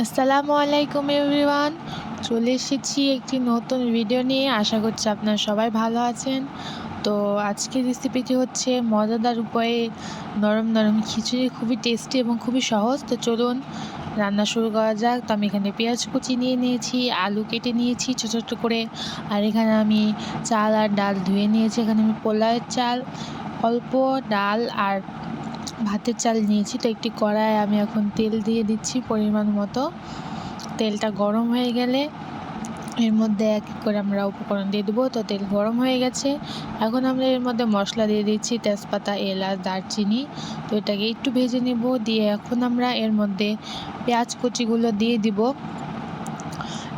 আসসালামু আলাইকুম এভরিওয়ান। চলে এসেছি একটি নতুন ভিডিও নিয়ে। আশা করছি আপনারা সবাই ভালো আছেন। তো আজকের রেসিপিটি হচ্ছে মজাদার উপায়ে নরম নরম খিচুড়ি, খুবই টেস্টি এবং খুবই সহজ। তো চলুন রান্না শুরু করা যাক। তো আমি এখানে পেঁয়াজ কুচি নিয়ে নিয়েছি, আলু কেটে নিয়েছি ছোটো ছোটো করে, আর এখানে আমি চাল আর ডাল ধুয়ে নিয়েছি। এখানে আমি পোলাওয়ের চাল, অল্প ডাল আর ভাতের চাল নিয়েছি। তো একটি কড়াইয়ে আমি এখন তেল দিয়ে দিচ্ছি পরিমাণ মতো। তেলটা গরম হয়ে গেলে এর মধ্যে এক এক করে আমরা উপকরণ দিয়ে দেবো। তো তেল গরম হয়ে গেছে, এখন আমরা এর মধ্যে মশলা দিয়ে দিচ্ছি তেজপাতা, এলাচ, দারচিনি। তো এটাকে একটু ভেজে নেব। দিয়ে এখন আমরা এর মধ্যে পেঁয়াজ কুচিগুলো দিয়ে দিব।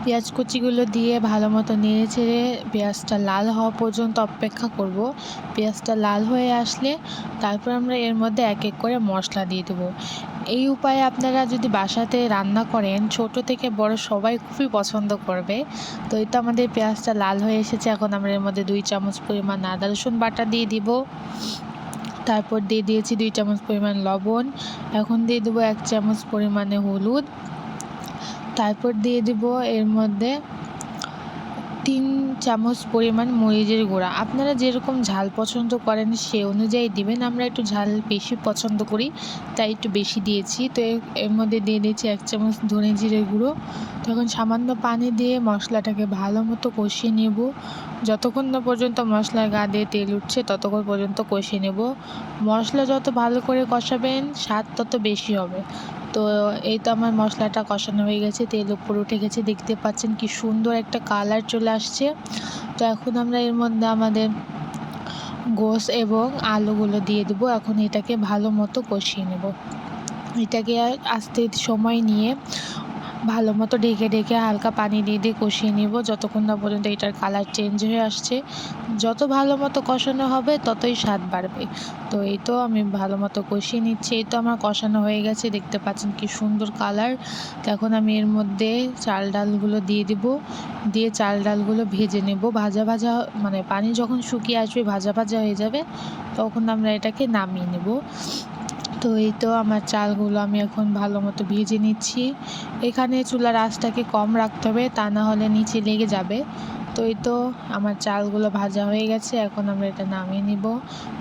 পেঁয়াজ কুচিগুলো দিয়ে ভালো মতো নেড়ে চেড়ে পেঁয়াজটা লাল হওয়া পর্যন্ত অপেক্ষা করব। পেঁয়াজটা লাল হয়ে আসলে তারপর আমরা এর মধ্যে এক এক করে মশলা দিয়ে দেবো। এই উপায়ে আপনারা যদি বাসাতে রান্না করেন, ছোট থেকে বড় সবাই খুবই পছন্দ করবে। তো এটা আমাদের পেঁয়াজটা লাল হয়ে এসেছে, এখন আমরা এর মধ্যে 2 চামচ পরিমাণ আদা রসুন বাটা দিয়ে দিব। তারপর দিয়ে দিয়েছি 2 চামচ পরিমাণ লবণ। এখন দিয়ে দেবো 1 চামচ পরিমাণে হলুদ। তারপর দিয়ে দিব এর মধ্যে 3 চামচ পরিমাণ মরিচের গুঁড়া। আপনারা যেরকম ঝাল পছন্দ করেন সে অনুযায়ী দিবেন। আমরা একটু ঝাল বেশি পছন্দ করি, তাই একটু বেশি দিয়েছি। তো এর মধ্যে দিয়ে দিয়েছি 1 চামচ ধনে জিরে গুঁড়ো। তখন সামান্য পানি দিয়ে মশলাটাকে ভালো মতো কষিয়ে নেব। যতক্ষণ না পর্যন্ত মশলার গা দিয়ে তেল উঠছে ততক্ষণ পর্যন্ত কষিয়ে নেব। মশলা যত ভালো করে কষাবেন স্বাদ তত বেশি হবে। তো এই তো আমার মশলাটা কষানো হয়ে গেছে, তেল উপরে উঠে গেছে, দেখতে পাচ্ছেন কি সুন্দর একটা কালার চলে আসছে। তো এখন আমরা এর মধ্যে আমাদের গোশ এবং আলুগুলো দিয়ে দেবো। এখন এটাকে ভালো মতো কষিয়ে নেব। এটাকে আস্তে সময় নিয়ে ভালো মতো ঢেকে ঢেকে হালকা পানি দিয়ে দিয়ে কষিয়ে নেব যতক্ষণ না পর্যন্ত এটার কালার চেঞ্জ হয়ে আসছে। যত ভালো মতো কষানো হবে ততই স্বাদ বাড়বে। তো এই তো আমি ভালো মতো কষিয়ে নিচ্ছি। এই তো আমার কষানো হয়ে গেছে, দেখতে পাচ্ছেন কি সুন্দর কালার। তো এখন আমি এর মধ্যে চাল ডালগুলো দিয়ে দিব। দিয়ে চাল ডালগুলো ভেজে নেব। ভাজা ভাজা মানে পানি যখন শুকিয়ে আসবে, ভাজা ভাজা হয়ে যাবে, তখন আমরা এটাকে নামিয়ে নেব। তো এই তো আমার চালগুলো আমি এখন ভালো মতো ভেজে নিচ্ছি। এখানে চুলার আঁচটাকে কম রাখতে হবে, তা না হলে নিচে লেগে যাবে। তো এই তো আমার চালগুলো ভাজা হয়ে গেছে, এখন আমরা এটা নামিয়ে নিব।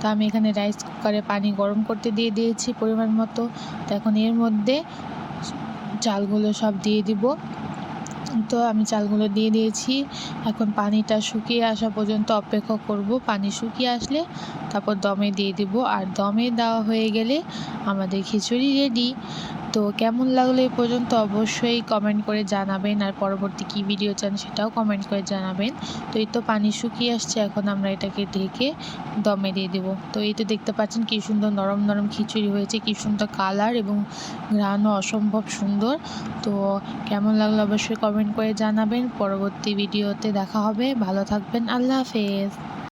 তো আমি এখানে রাইস কুকারে পানি গরম করতে দিয়ে দিয়েছি পরিমাণ মতো। তো এখন এর মধ্যে চালগুলো সব দিয়ে দিব। তো আমি চালগুলো দিয়ে দিয়েছি। এখন পানিটা শুকিয়ে আসা পর্যন্ত অপেক্ষা করব। পানি শুকিয়ে আসলে তারপর দমে দিয়ে দিব। আর দমে দেওয়া হয়ে গেলে আমাদের খিচুড়ি রেডি। তো কেমন লাগলো এই পর্যন্ত অবশ্যই কমেন্ট করে জানাবেন, আর পরবর্তী কী ভিডিও চান সেটাও কমেন্ট করে জানাবেন। তো এই তো পানি শুকিয়ে আসছে, এখন আমরা এটাকে ঢেকে দমে দিয়ে দেব। তো এই তো দেখতে পাচ্ছেন কী সুন্দর নরম নরম খিচুড়ি হয়েছে, কী সুন্দর কালার এবং ঘ্রাণও অসম্ভব সুন্দর। তো কেমন লাগলো অবশ্যই কমেন্ট করে জানাবেন। পরবর্তী ভিডিওতে দেখা হবে। ভালো থাকবেন। আল্লাহ হাফেজ।